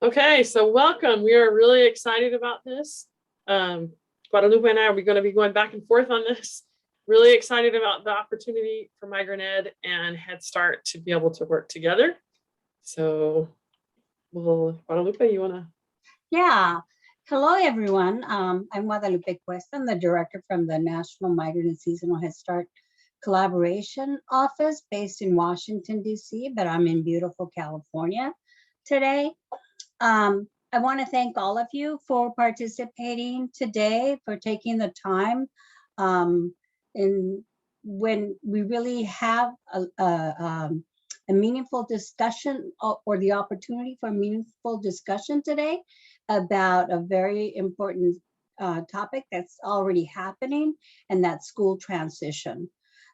Okay, so welcome. We are really excited about this. Guadalupe and I are going to be going back and forth on this. Really excited about the opportunity for Migrant Ed and Head Start to be able to work together. So, Guadalupe, you want to? Yeah. Hello, everyone. I'm Guadalupe Cuesta. I'm the director from the National Migrant and Seasonal Head Start Collaboration Office based in Washington, D.C., but I'm in beautiful California today. I want to thank all of you for participating today, for taking the time when we really have a meaningful discussion or the opportunity for a meaningful discussion today about a very important topic that's already happening, and that's school transition.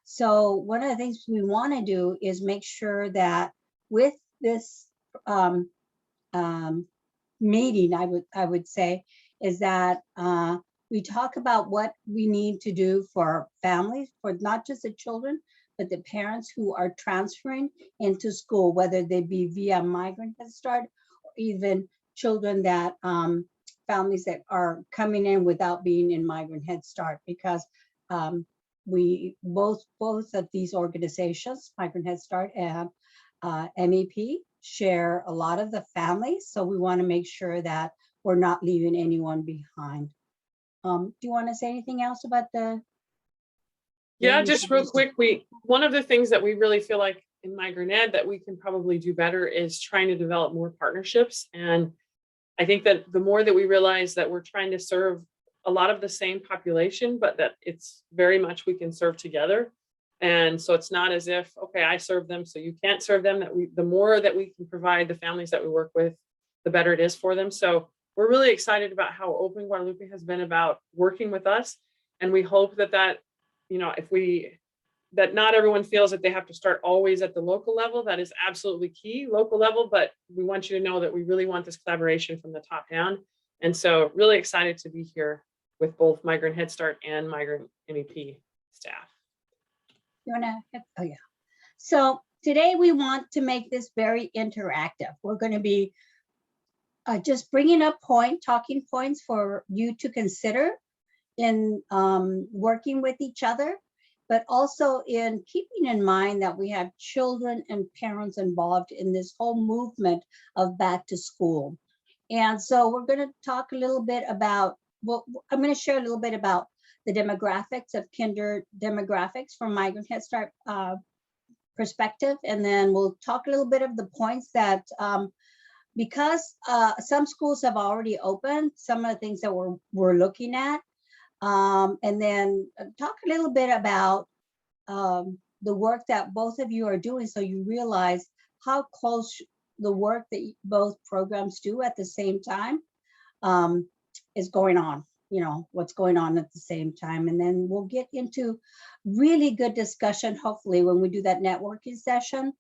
So one of the things we want to do is make sure that with this meeting, I would say, is that we talk about what we need to do for families, for not just the children, but the parents who are transferring into school, whether they be via Migrant Head Start or even children that families that are coming in without being in Migrant Head Start, because we both of these organizations, Migrant Head Start and MEP, share a lot of the families. So we want to make sure that we're not leaving anyone behind. Do you want to say anything else about the? Yeah, just real quick, one of the things that we really feel like in Migrant Ed that we can probably do better is trying to develop more partnerships. And I think that the more that we realize that we're trying to serve a lot of the same population, but that it's very much we can serve together. And so it's not as if, okay, I serve them, so you can't serve them. That the more that we can provide the families that we work with, the better it is for them. So we're really excited about how open Guadalupe has been about working with us. And we hope that you know, that not everyone feels that they have to start always at the local level. That is absolutely key, local level, but we want you to know that we really want this collaboration from the top down. And so really excited to be here with both Migrant Head Start and Migrant MEP staff. You wanna, oh yeah. So today we want to make this very interactive. We're going to be just bringing up talking points for you to consider in working with each other, but also in keeping in mind that we have children and parents involved in this whole movement of back to school. And so we're going to talk a little bit about, well, I'm going to share a little bit about the demographics of kinder demographics from Migrant Head Start perspective. And then we'll talk a little bit of the points that, because some schools have already opened, some of the things that we're looking at. And then talk a little bit about the work that both of you are doing, so you realize how close the work that both programs do at the same time is going on, you know, what's going on at the same time. And then we'll get into really good discussion, hopefully, when we do that networking session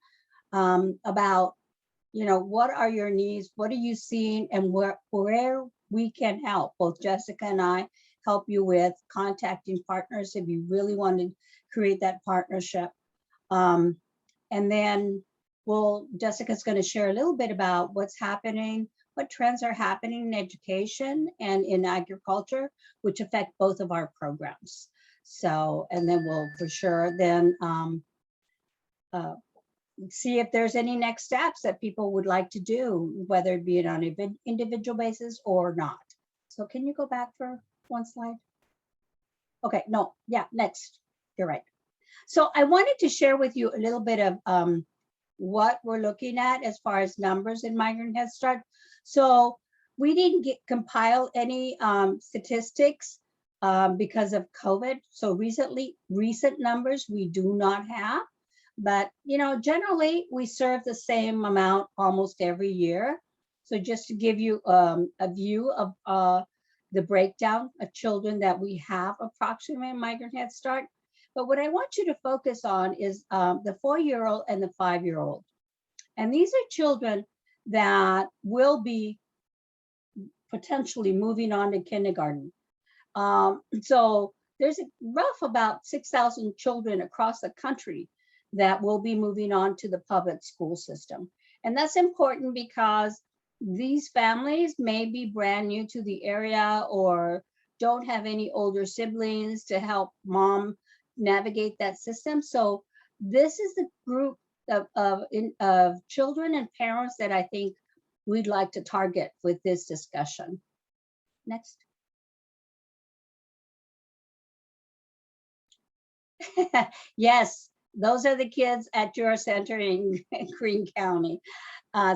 about, you know, what are your needs, what are you seeing, and where we can help. Both Jessica and I help you with contacting partners if you really want to create that partnership. And then Jessica's going to share a little bit about what's happening, what trends are happening in education and in agriculture, which affect both of our programs. So, and then we'll for sure then see if there's any next steps that people would like to do, whether it be on an individual basis or not. So can you go back for one slide? Okay, no, yeah, next, you're right. So I wanted to share with you a little bit of what we're looking at as far as numbers in Migrant Head Start. So we didn't compile any statistics because of COVID. So recent numbers we do not have, but you know, generally we serve the same amount almost every year. So just to give you a view of the breakdown of children that we have approximately in Migrant Head Start. But what I want you to focus on is the 4-year-old and the 5-year-old. And these are children that will be potentially moving on to kindergarten. So there's a rough about 6,000 children across the country that will be moving on to the public school system. And that's important because these families may be brand new to the area or don't have any older siblings to help mom navigate that system. So this is the group of children and parents that I think we'd like to target with this discussion. Next. Yes, those are the kids at your center in Greene County.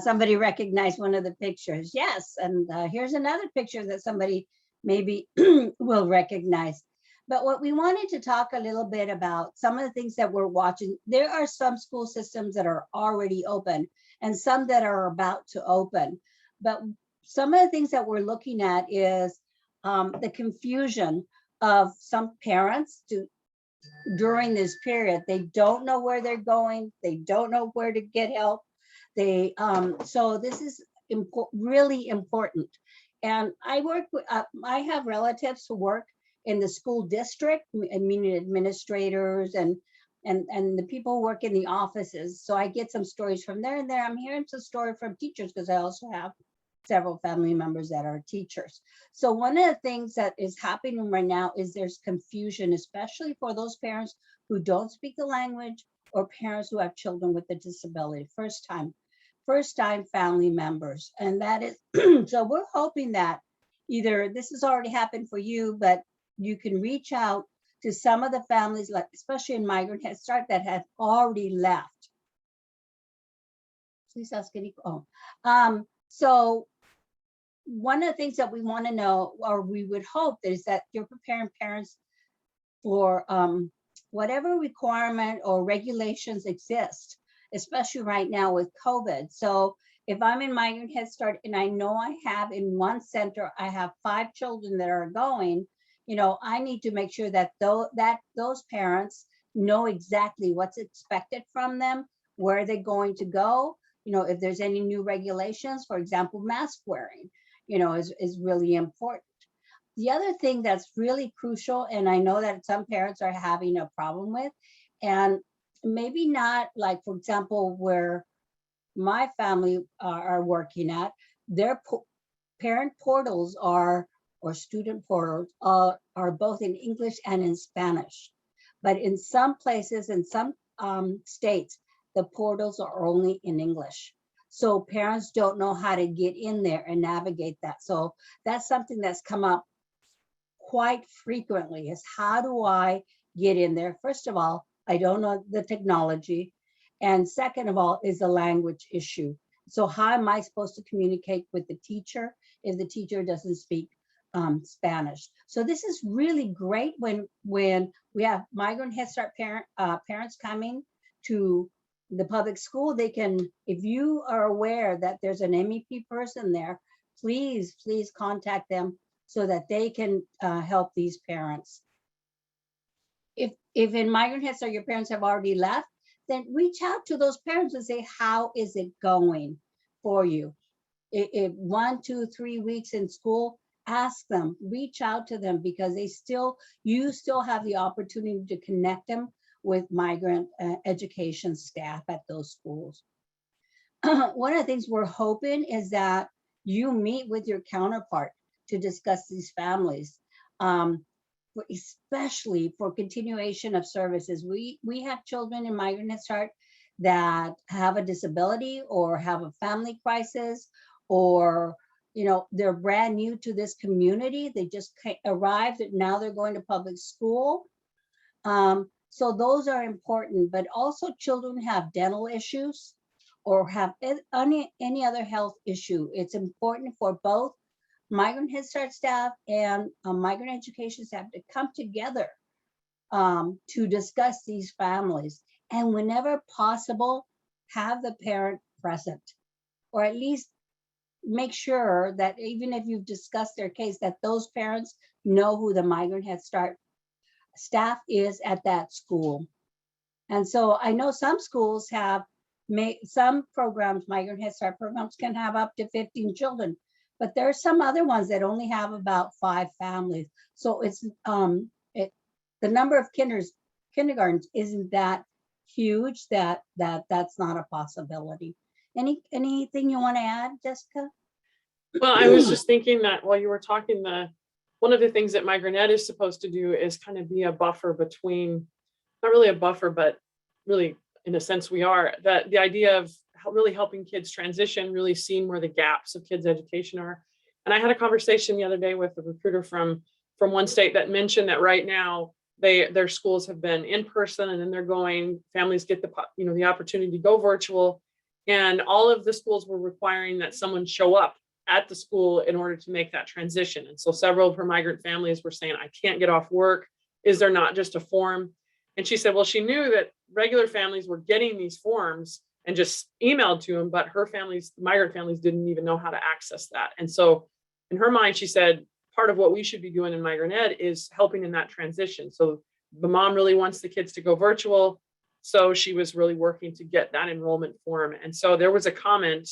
Somebody recognized one of the pictures. Yes, and here's another picture that somebody maybe will recognize. But what we wanted to talk a little bit about, some of the things that we're watching, there are some school systems that are already open and some that are about to open. But some of the things that we're looking at is the confusion of some parents during this period. They don't know where they're going. They don't know where to get help. So this is really important. And I work with, I have relatives who work in the school district, meaning administrators and the people who work in the offices. So I get some stories from there and there. I'm hearing some story from teachers because I also have several family members that are teachers. So one of the things that is happening right now is there's confusion, especially for those parents who don't speak the language or parents who have children with a disability, first time family members. And that is, so we're hoping that either this has already happened for you, but you can reach out to some of the families, like especially in Migrant Headstart, that have already left. Please ask any. So one of the things that we want to know, or we would hope, is that you're preparing parents for whatever requirement or regulations exist, especially right now with COVID. So if I'm in Migrant Headstart and I know I have in one center, I have 5 children that are going, you know, I need to make sure that those parents know exactly what's expected from them, where they're going to go, you know, if there's any new regulations, for example, mask wearing, you know, is really important. The other thing that's really crucial, and I know that some parents are having a problem with, and maybe not like, for example, where my family are working at, their parent portals or student portals are both in English and in Spanish. But in some places, in some states, the portals are only in English. So parents don't know how to get in there and navigate that. So that's something that's come up quite frequently, is how do I get in there? First of all, I don't know the technology. And second of all, is the language issue. So how am I supposed to communicate with the teacher if the teacher doesn't speak Spanish? So this is really great when we have Migrant Headstart parents coming to the public school. They can, if you are aware that there's an MEP person there, please contact them so that they can help these parents. If in Migrant Headstart your parents have already left, then reach out to those parents and say, how is it going for you? If 1, 2, 3 weeks in school, ask them, reach out to them, because you still have the opportunity to connect them with migrant education staff at those schools. One of the things we're hoping is that you meet with your counterpart to discuss these families, especially for continuation of services. We have children in Migrant Headstart that have a disability or have a family crisis, or you know, they're brand new to this community. They just arrived and now they're going to public school. So those are important, but also children have dental issues or have any other health issue. It's important for both Migrant Headstart staff and migrant education staff to come together to discuss these families, and whenever possible, have the parent present, or at least make sure that even if you've discussed their case, that those parents know who the Migrant Headstart staff is at that school. And so I know some schools have some programs, Migrant Headstart programs can have up to 15 children, but there are some other ones that only have about 5 families. So it's the number of kindergartens isn't that huge that that's not a possibility. Anything you want to add, Jessica? Well, I was just thinking that while you were talking, one of the things that Migrant Ed is supposed to do is kind of be a buffer between, not really a buffer, but really in a sense we are, that the idea of really helping kids transition, really seeing where the gaps of kids' education are. And I had a conversation the other day with a recruiter from one state that mentioned that right now their schools have been in person, and then they're going, families get the opportunity to go virtual, and all of the schools were requiring that someone show up at the school in order to make that transition. And so several of her migrant families were saying, I can't get off work. Is there not just a form? And she said, well, she knew that regular families were getting these forms and just emailed to them, but her families, migrant families, didn't even know how to access that. And so in her mind, she said, part of what we should be doing in Migrant Ed is helping in that transition. So the mom really wants the kids to go virtual. So she was really working to get that enrollment form. And so there was a comment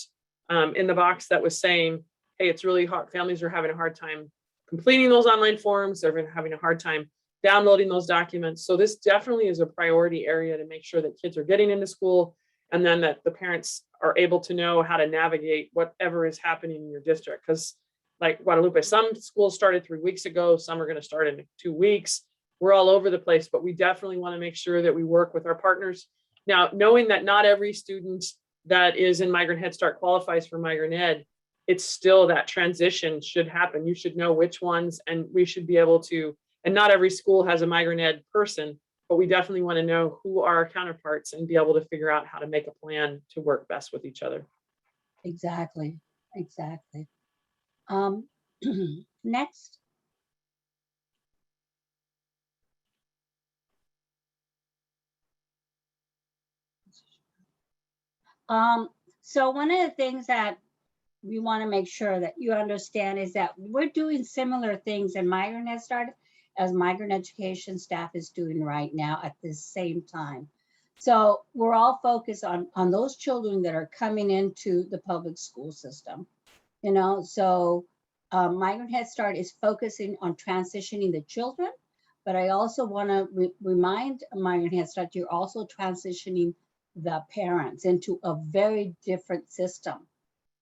in the box that was saying, hey, it's really hard. Families are having a hard time completing those online forms. They're having a hard time downloading those documents. So this definitely is a priority area to make sure that kids are getting into school, and then that the parents are able to know how to navigate whatever is happening in your district. Because like Guadalupe, some schools started 3 weeks ago, some are going to start in 2 weeks. We're all over the place, but we definitely want to make sure that we work with our partners. Now, knowing that not every student that is in Migrant Headstart qualifies for Migrant Ed, it's still that transition should happen. You should know which ones, and we should be able to, and not every school has a Migrant Ed person, but we definitely want to know who are our counterparts and be able to figure out how to make a plan to work best with each other. Exactly. Next. So one of the things that we want to make sure that you understand is that we're doing similar things in Migrant Headstart as migrant education staff is doing right now at the same time. So we're all focused on those children that are coming into the public school system. So Migrant Headstart is focusing on transitioning the children, but I also want to remind Migrant Headstart you're also transitioning the parents into a very different system.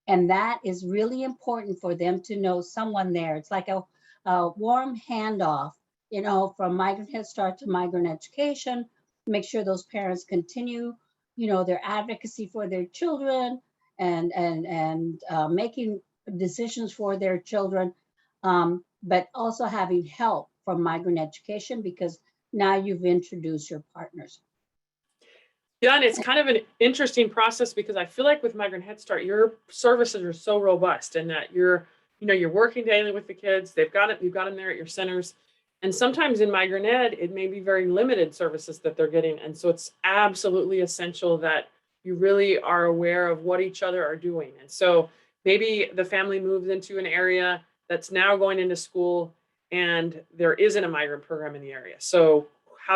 And that is really important for them to know someone there. It's like a warm handoff, from Migrant Headstart to migrant education, make sure those parents continue, their advocacy for their children and making decisions for their children, but also having help from migrant education because now you've introduced your partners. Yeah, and it's kind of an interesting process because I feel like with Migrant Headstart, your services are so robust and that you're working daily with the kids. You've got them there at your centers. And sometimes in Migrant Ed, it may be very limited services that they're getting. And so it's absolutely essential that you really are aware of what each other are doing. And so maybe the family moves into an area that's now going into school and there isn't a migrant program in the area. So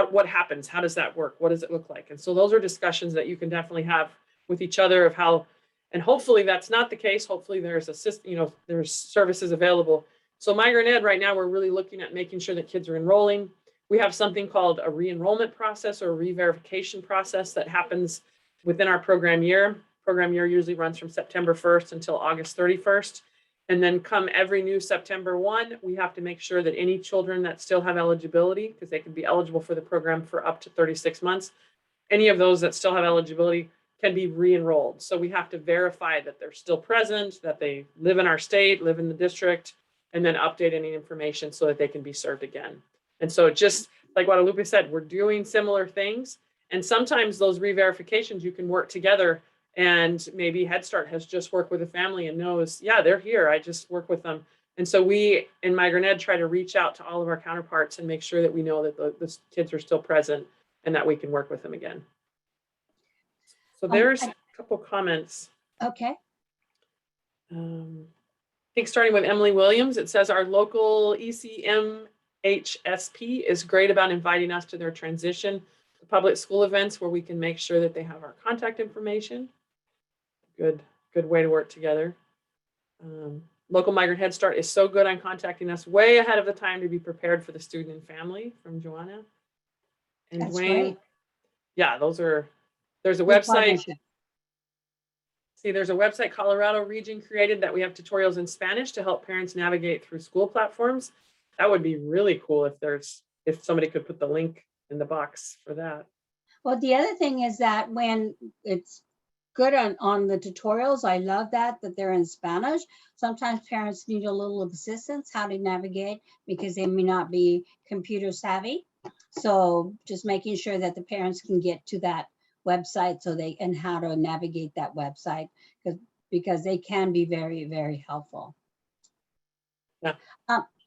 what happens? How does that work? What does it look like? And so those are discussions that you can definitely have with each other of how, and hopefully that's not the case. Hopefully there's there's services available. So Migrant Ed right now, we're really looking at making sure that kids are enrolling. We have something called a re-enrollment process or a re-verification process that happens within our program year. Program year usually runs from September 1st until August 31st. And then come every new September 1, we have to make sure that any children that still have eligibility, because they can be eligible for the program for up to 36 months, any of those that still have eligibility can be re-enrolled. So we have to verify that they're still present, that they live in our state, live in the district, and then update any information so that they can be served again. And so just like Guadalupe said, we're doing similar things. And sometimes those re-verifications, you can work together. And maybe Head Start has just worked with a family and knows, yeah, they're here. I just work with them. And so we in Migrant Ed try to reach out to all of our counterparts and make sure that we know that the kids are still present and that we can work with them again. So there's a couple comments. Okay. I think starting with Emily Williams, it says our local ECMHSP is great about inviting us to their transition to public school events where we can make sure that they have our contact information. Good way to work together. Local Migrant Headstart is so good on contacting us way ahead of the time to be prepared for the student and family, from Joanna. And That's Dwayne, great. Yeah, there's a Good website. partnership. See, there's a website Colorado region created that we have tutorials in Spanish to help parents navigate through school platforms. That would be really cool if somebody could put the link in the box for that. Well, the other thing is that when it's good on the tutorials, I love that they're in Spanish. Sometimes parents need a little assistance how to navigate because they may not be computer savvy. So just making sure that the parents can get to that website and how to navigate that website because they can be very, very helpful. Yeah.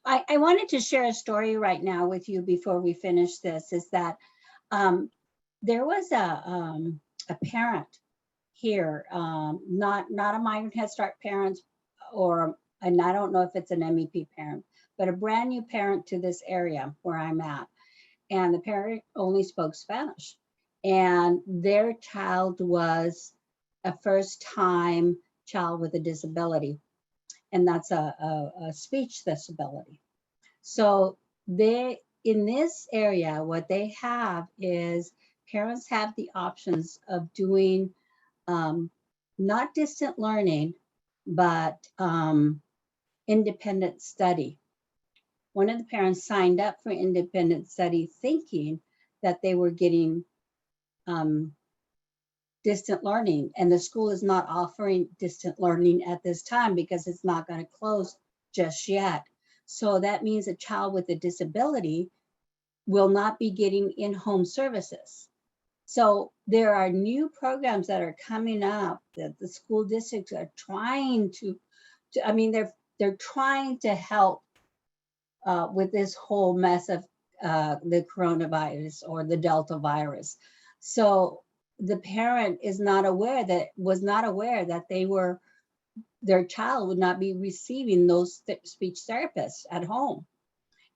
I wanted to share a story right now with you before we finish this, is that there was a parent here, not a Migrant Headstart parent, and I don't know if it's an MEP parent, but a brand new parent to this area where I'm at. And the parent only spoke Spanish. And their child was a first-time child with a disability. And that's a speech disability. So in this area, what they have is parents have the options of doing not distant learning, but independent study. One of the parents signed up for independent study thinking that they were getting distant learning, and the school is not offering distant learning at this time because it's not going to close just yet. So that means a child with a disability will not be getting in-home services. So there are new programs that are coming up that the school districts are trying they're trying to help with this whole mess of the coronavirus or the Delta virus. So the parent was not aware that their child would not be receiving those speech therapists at home.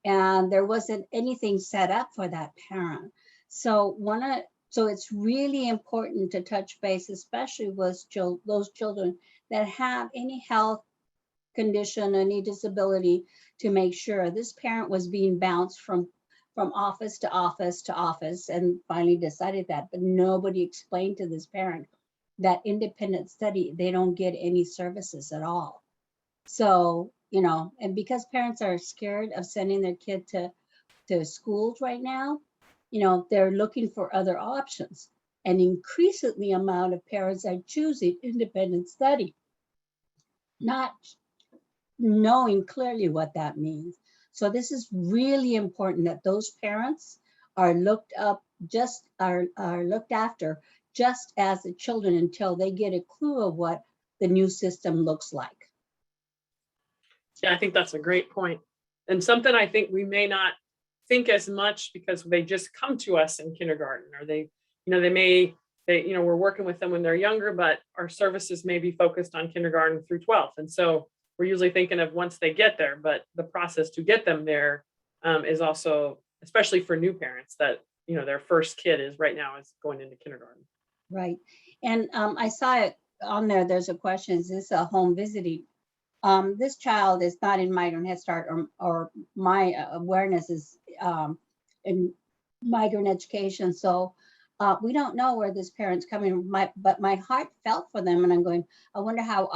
And there wasn't anything set up for that parent. So it's really important to touch base, especially with those children that have any health condition, any disability, to make sure. This parent was being bounced from office to office to office and finally decided that, but nobody explained to this parent that independent study, they don't get any services at all. So, and because parents are scared of sending their kid to schools right now, they're looking for other options. And increasingly amount of parents are choosing independent study, not knowing clearly what that means. So this is really important that those parents are looked after just as the children until they get a clue of what the new system looks like. Yeah, I think that's a great point. And something I think we may not think as much because they just come to us in kindergarten, or we're working with them when they're younger, but our services may be focused on kindergarten through 12th. And so we're usually thinking of once they get there, but the process to get them there is also, especially for new parents, that their first kid is going into kindergarten. Right. And I saw it on there. There's a question, is this a home visiting? This child is not in Migrant Headstart, or my awareness is in migrant education. So we don't know where this parent's coming, but my heart felt for them. And I'm going, I wonder how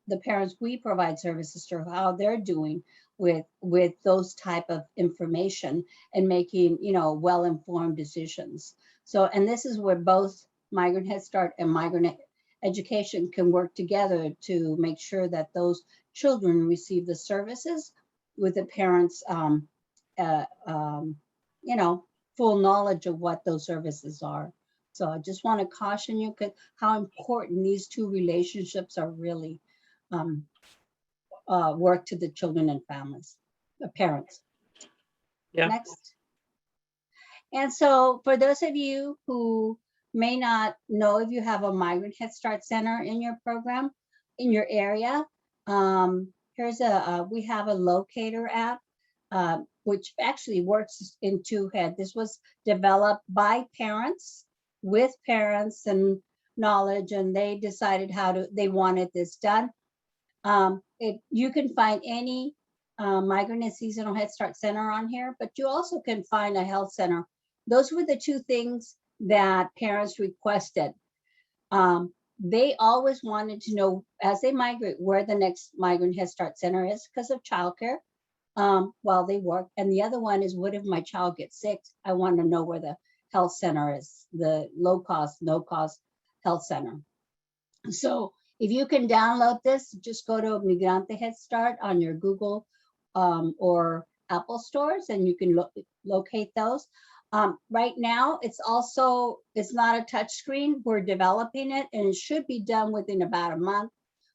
the parents we provide services to, how they're doing with those type of information and making, well-informed decisions. So, and this is where both Migrant Headstart and migrant education can work together to make sure that those children receive the services with the parents, full knowledge of what those services are. So I just want to caution you how important these two relationships are really work to the children and families, the parents. Yeah. Next. And so for those of you who may not know if you have a Migrant Headstart Center in your program, in your area, we have a Locator app, which actually works in two heads. This was developed by parents with parents and knowledge, and they decided they wanted this done. You can find any migrant and seasonal Head Start center on here, but you also can find a health center. Those were the two things that parents requested. They always wanted to know as they migrate where the next Migrant Head Start Center is because of childcare while they work. And the other one is, what if my child gets sick? I want to know where the health center is, the low cost, no cost health center. So if you can download this, just go to Migrant Headstart on your Google or Apple stores, and you can locate those. Right now, it's not a touch screen. We're developing it, and it should be done within about a month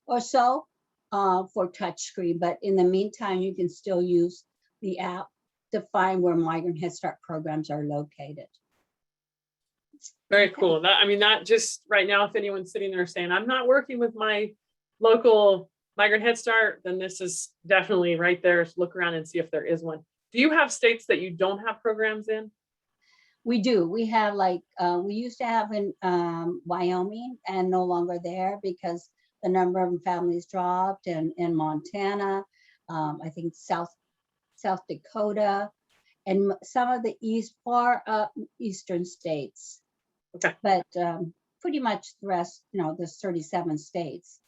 or so for touch screen. But in the meantime, you can still use the app to find where Migrant Head Start programs are located. Very cool. That just right now, if anyone's sitting there saying, I'm not working with my local Migrant Head Start, then this is definitely right there. Look around and see if there is one. Do you have states that you don't have programs in? We do. We have we used to have in Wyoming, and no longer there because the number of families dropped, and in Montana, I think South Dakota, and some of the eastern states. Okay. But pretty much the rest, there's 37 states.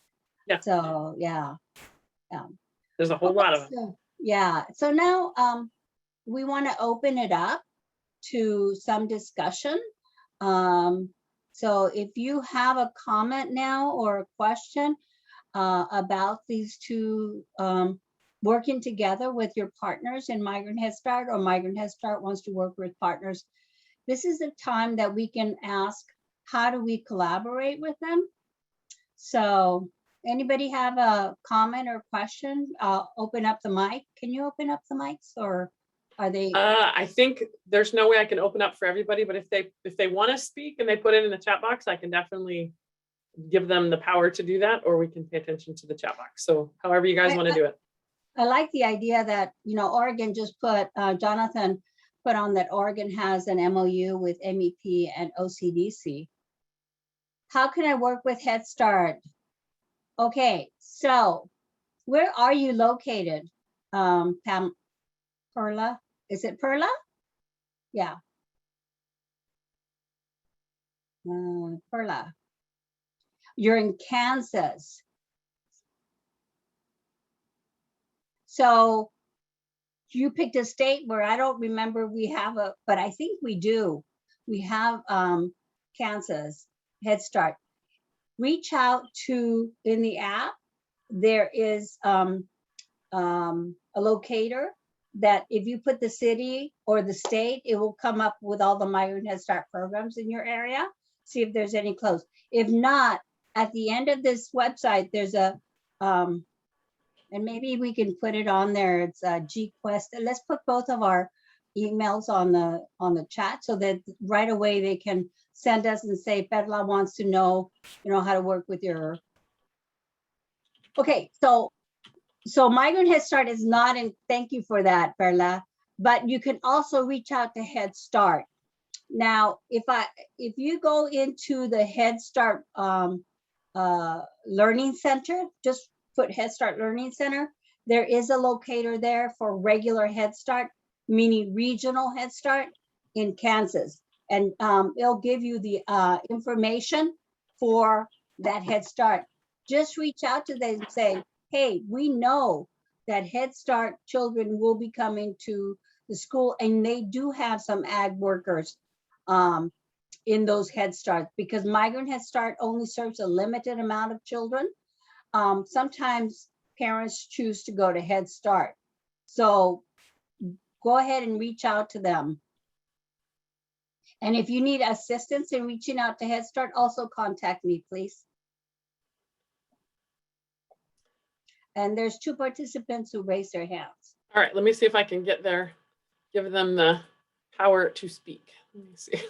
Yeah. So yeah. There's a whole lot of them. Yeah. So now we want to open it up to some discussion. So if you have a comment now or a question about these two working together with your partners in Migrant Head Start, or Migrant Head Start wants to work with partners, this is the time that we can ask, how do we collaborate with them? So anybody have a comment or question? I'll open up the mic. Can you open up the mics, or are they? I think there's no way I can open up for everybody, but if they want to speak and they put it in the chat box, I can definitely give them the power to do that, or we can pay attention to the chat box. So however you guys want to do it. I like the idea that, Oregon just put, Jonathan put on that Oregon has an MOU with MEP and OCDC. How can I work with Head Start? Okay, so where are you located, Perla? Is it Perla? Yeah. Perla. You're in Kansas. So you picked a state where I don't remember we have but I think we do. We have Kansas Head Start. Reach out to, in the app, there is a locator that if you put the city or the state, it will come up with all the Migrant Head Start programs in your area. See if there's any close. If not, at the end of this website, there's a, and maybe we can put it on there. It's a GQuest. Let's put both of our emails on the chat so that right away they can send us and say, Perla wants to know, how to work with your. Okay, so Migrant Head Start is not in, thank you for that, Perla, but you can also reach out to Head Start. Now, if you go into the Head Start Learning Center, just put Head Start Learning Center, there is a locator there for regular Head Start, meaning regional Head Start in Kansas. And it'll give you the information for that Head Start. Just reach out to them and say, hey, we know that Head Start children will be coming to the school, and they do have some ag workers in those Head Starts, because Migrant Head Start only serves a limited amount of children. Sometimes parents choose to go to Head Start. So go ahead and reach out to them. And if you need assistance in reaching out to Head Start, also contact me, please. And there's 2 participants who raised their hands. All right, let me see if I can get there, give them the power to speak. Let me see.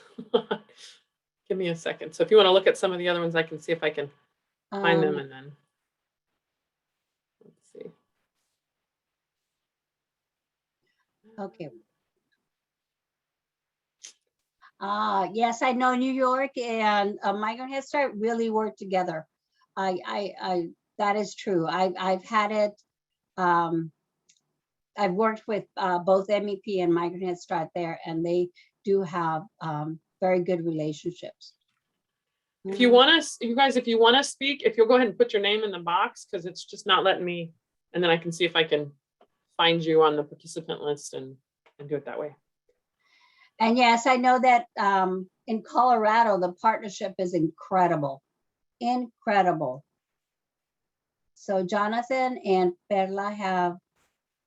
Give me a second. So if you want to look at some of the other ones, I can see if I can find them, and then let's see. Okay. Yes, I know New York and Migrant Head Start really work together. That is true. I've had it. I've worked with both MEP and Migrant Head Start there, and they do have very good relationships. If you want us, you guys, if you want to speak, if you'll go ahead and put your name in the box, because it's just not letting me, and then I can see if I can find you on the participant list and do it that way. And yes, I know that in Colorado, the partnership is incredible, incredible. So Jonathan and Perla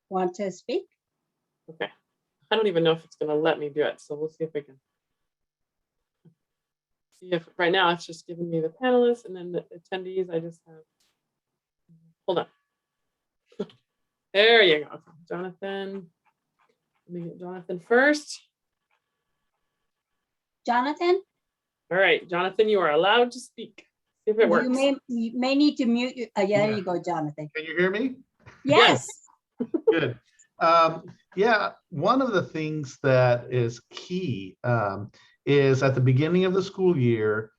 want to speak. Okay. I don't even know if it's going to let me do it. So we'll see if we can. See if right now it's just giving me the panelists and then the attendees. I just have, hold on. There you go. Jonathan. Let me get Jonathan first. Jonathan? All right, Jonathan, you are allowed to speak. See if it works. You may need to mute you. Yeah, there you go, Jonathan. Can you hear me? Yes. Good. Yeah, one of the things that is key is at the beginning of the school year,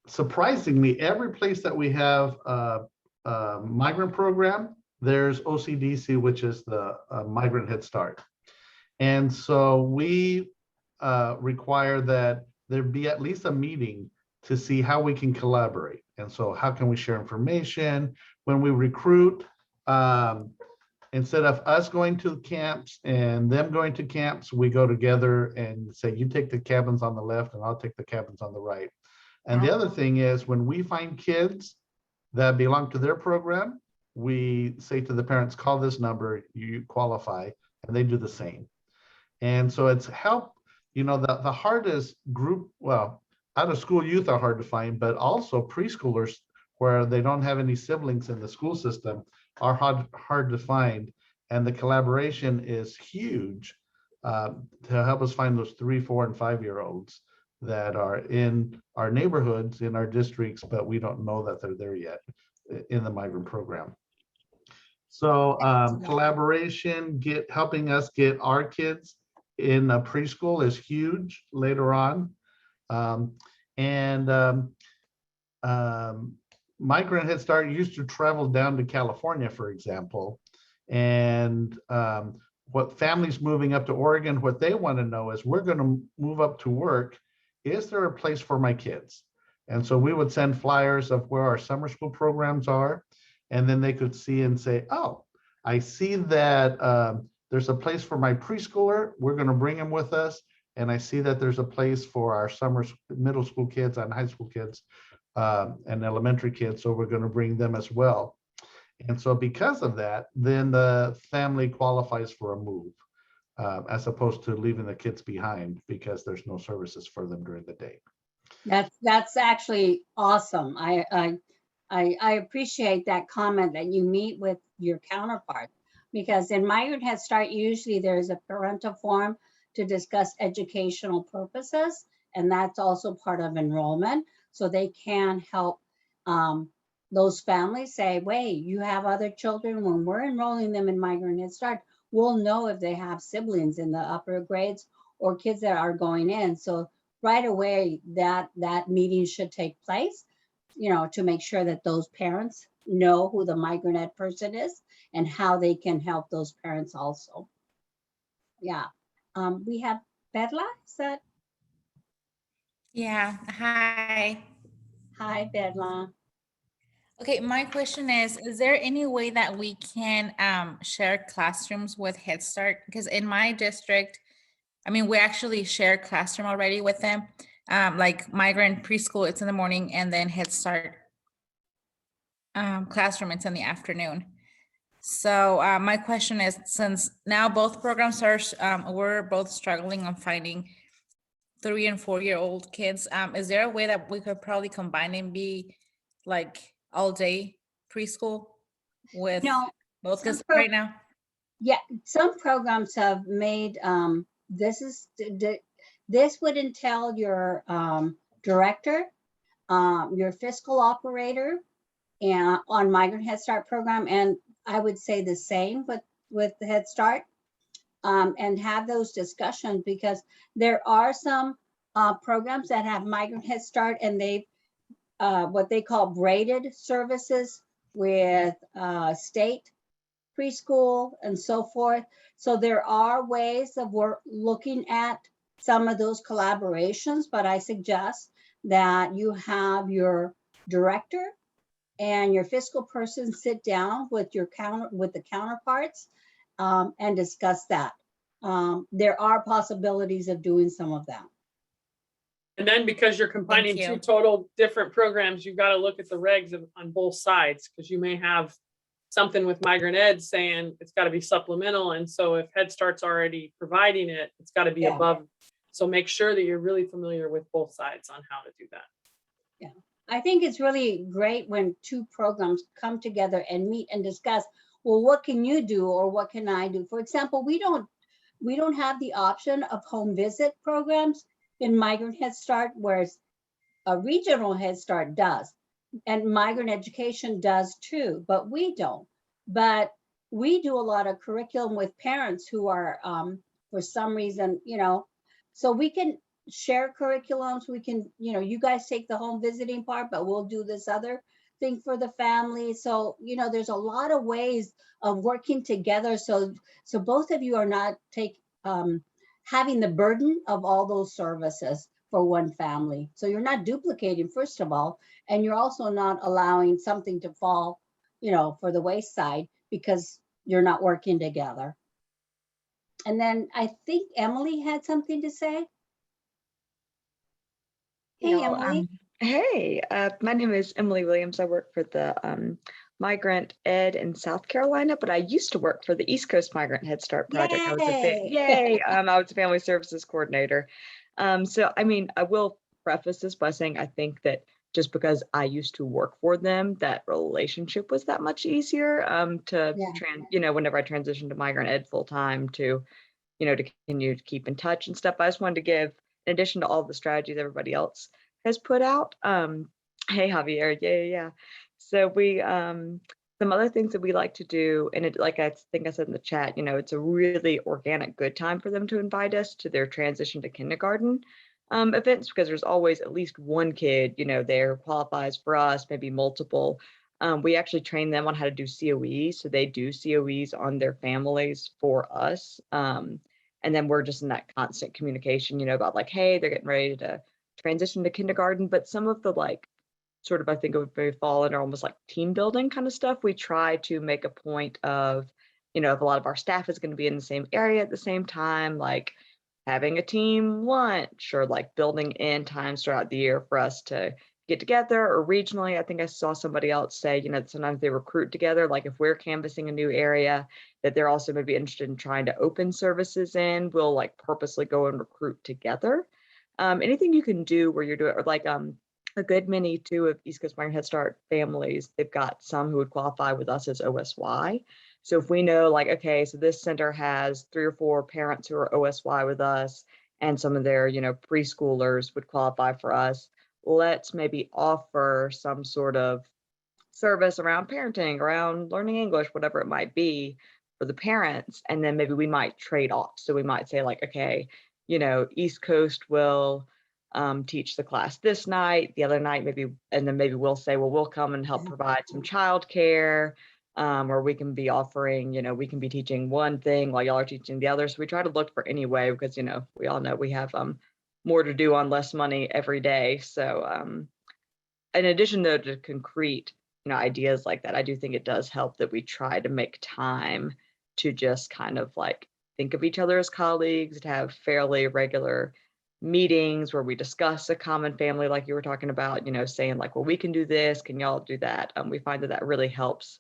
surprisingly, every place that we have a migrant program, there's OCDC, which is the Migrant Headstart. And so we require that there be at least a meeting to see how we can collaborate. And so how can we share information when we recruit? Instead of us going to camps and them going to camps, we go together and say, you take the cabins on the left and I'll take the cabins on the right. And the other thing is when we find kids that belong to their program, we say to the parents, call this number, you qualify, and they do the same. And so it's helped, you know, the hardest group, well, out of school youth are hard to find, but also preschoolers where they don't have any siblings in the school system are hard to find. And the collaboration is huge to help us find those 3, 4, and 5-year-olds that are in our neighborhoods, in our districts, but we don't know that they're there yet in the migrant program. So collaboration, helping us get our kids in a preschool is huge later on. Migrant Headstart used to travel down to California, for example, and what families moving up to Oregon, what they want to know is, we're going to move up to work. Is there a place for my kids? And so we would send flyers of where our summer school programs are, and then they could see and say, oh, I see that there's a place for my preschooler. We're going to bring him with us. And I see that there's a place for our middle school kids and high school kids and elementary kids. So we're going to bring them as well. And so because of that, then the family qualifies for a move as opposed to leaving the kids behind because there's no services for them during the day. That's actually awesome. I appreciate that comment that you meet with your counterpart, because in Migrant Headstart, usually there's a parental form to discuss educational purposes, and that's also part of enrollment. So they can help those families say, wait, you have other children. When we're enrolling them in Migrant Headstart, we'll know if they have siblings in the upper grades or kids that are going in. So right away, that meeting should take place, you know, to make sure that those parents know who the Migrant Ed person is and how they can help those parents also. Yeah. We have Perla, is that? Yeah, hi. Hi, Perla. Okay, my question is there any way that we can share classrooms with Head Start? Because in my district, I mean, we actually share classroom already with them. Like migrant preschool, it's in the morning, and then Head Start classroom, it's in the afternoon. So my question is, since now both programs are, we're both struggling on finding 3- and 4-year-old kids, is there a way that we could probably combine and be like all day preschool with both kids right now? Yeah, some programs have made, this would entail your director, your fiscal operator, and on Migrant Headstart program, and I would say the same with the Head Start, and have those discussions, because there are some programs that have Migrant Headstart and they what they call braided services with state preschool and so forth. So there are ways of looking at some of those collaborations, but I suggest that you have your director and your fiscal person sit down with the counterparts and discuss that. There are possibilities of doing some of them. And then because you're combining you. two total different programs, you've got to look at the regs on both sides, because you may have something with Migrant Ed saying it's got to be supplemental. And so if Head Start's already providing it, it's got to be Yeah. above. So make sure that you're really familiar with both sides on how to do that. Yeah, I think it's really great when two programs come together and meet and discuss, well, what can you do or what can I do? For example, we don't have the option of home visit programs in Migrant Head Start, whereas a regional Head Start does. And Migrant Education does too, but we don't. But we do a lot of curriculum with parents who are, for some reason, so we can share curriculums. We can, you guys take the home visiting part, but we'll do this other thing for the family. So, there's a lot of ways of working together. So both of you are not having the burden of all those services for one family. So you're not duplicating, first of all, and you're also not allowing something to fall, for the wayside because you're not working together. And then I think Emily had something to say. Hey, Yeah, Emily. hey, my name is Emily Williams. I work for the Migrant Ed in South Carolina, but I used to work for the East Coast Migrant Head Start project. I was Yay! I was a family services coordinator. So, I mean, I will preface this by saying I think that just because I used to work for them, that relationship was that much easier whenever I transitioned to Migrant Ed full time to continue to keep in touch and stuff. I just wanted to give, in addition to all the strategies everybody else has put out. Hey, Javier, yeah. So we, some other things that we like to do, and like I think I said in the chat, it's a really organic good time for them to invite us to their transition to kindergarten events, because there's always at least one kid, there qualifies for us, maybe multiple. We actually train them on how to do COEs. So they do COEs on their families for us. And then we're just in that constant communication, about like, hey, they're getting ready to transition to kindergarten. But some of the I think it would maybe fall under almost like team building kind of stuff. We try to make a point of, if a lot of our staff is going to be in the same area at the same time, like having a team lunch or like building in times throughout the year for us to get together. Or regionally, I think I saw somebody else say, sometimes they recruit together, like if we're canvassing a new area that they're also maybe interested in trying to open services in, we'll like purposely go and recruit together. Anything you can do where you're doing, or like a good many too of East Coast Migrant Head Start families, they've got some who would qualify with us as OSY. So if we know like, okay, so this center has 3 or 4 parents who are OSY with us, and some of their, preschoolers would qualify for us, let's maybe offer some sort of service around parenting, around learning English, whatever it might be for the parents. And then maybe we might trade off. So we might say like, okay, East Coast will teach the class this night, the other night maybe, and then maybe we'll say, well, we'll come and help provide some childcare, or we can be offering, we can be teaching one thing while y'all are teaching the other. So we try to look for any way, because we all know we have more to do on less money every day. So in addition though to concrete ideas like that, I do think it does help that we try to make time to just kind of like think of each other as colleagues, to have fairly regular meetings where we discuss a common family, like you were talking about, saying like, well, we can do this, can y'all do that? We find that really helps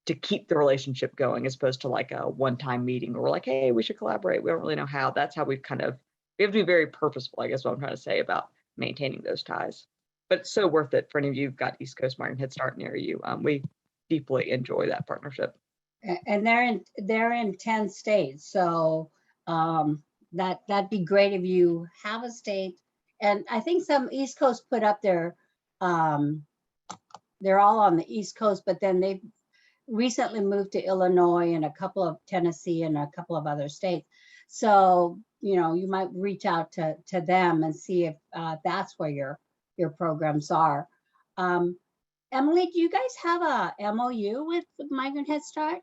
to keep the relationship going, as opposed to like a one-time meeting where we're like, hey, we should collaborate. We don't really know how. That's how we have to be very purposeful, I guess what I'm trying to say about maintaining those ties. But it's so worth it for any of you who've got East Coast Migrant Head Start near you. We deeply enjoy that partnership. And they're in 10 states. So that'd be great if you have a state. And I think some East Coast put up their, they're all on the East Coast, but then they've recently moved to Illinois and a couple of Tennessee and a couple of other states. So, you might reach out to them and see if that's where your programs are. Emily, do you guys have a MOU with Migrant Head Start?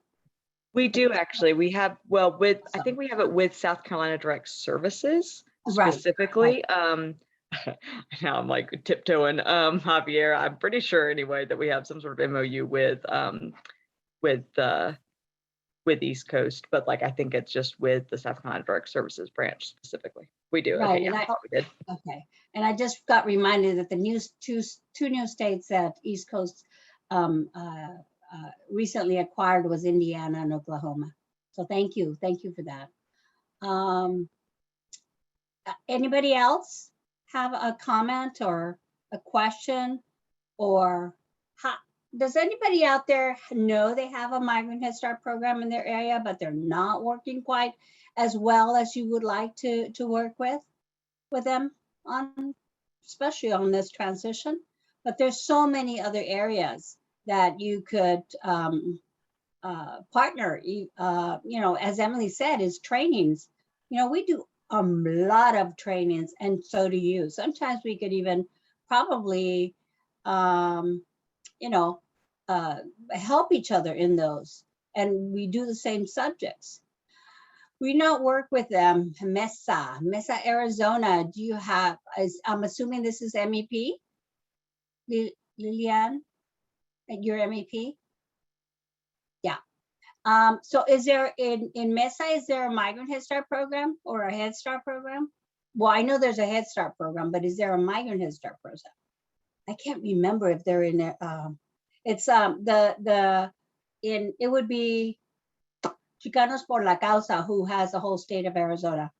We do actually. We have, I Awesome. think we have it with South Carolina Direct Services. Right. specifically. Now I'm like tiptoeing, Javier, I'm pretty sure anyway that we have some sort of MOU with East Coast, but like, I think it's just with the South Carolina Direct Services branch specifically. We do. Right, Okay, and yeah, I thought we did. Okay, and I just got reminded that the two new states that East Coast recently acquired was Indiana and Oklahoma. So thank you for that. Anybody else have a comment or a question, or does anybody out there know they have a Migrant Headstart program in their area, but they're not working quite as well as you would like to work with them on, especially on this transition? But there's so many other areas that you could partner. As Emily said, is trainings. We do a lot of trainings, and so do you. Sometimes we could even probably help each other in those, and we do the same subjects. We not work with Mesa, Arizona. Do you have, I'm assuming this is MEP? Lilian, your MEP? Yeah. So is there in Mesa, is there a Migrant Headstart program or a Head Start program? Well, I know there's a Head Start program, but is there a Migrant Headstart program? I can't remember if they're in there. It's it would be Chicanos por la Causa, who has the whole state of Arizona.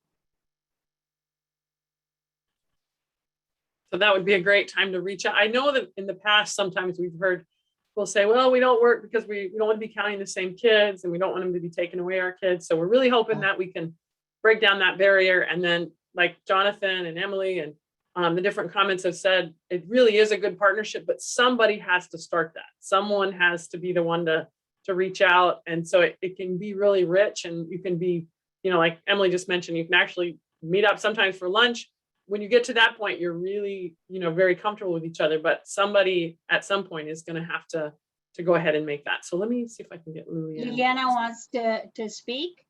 So that would be a great time to reach out. I know that in the past, sometimes we've heard people say, well, we don't work because we don't want to be counting the same kids and we don't want them to be taking away our kids. So we're really hoping that we can break down that barrier. And then like Jonathan and Emily and the different comments have said, it really is a good partnership, but somebody has to start that. Someone has to be the one to reach out. And so it can be really rich, and you can be, like Emily just mentioned, you can actually meet up sometimes for lunch. When you get to that point, you're really, very comfortable with each other, but somebody at some point is going to have to go ahead and make that. So let me see if I can get Liliana wants to speak.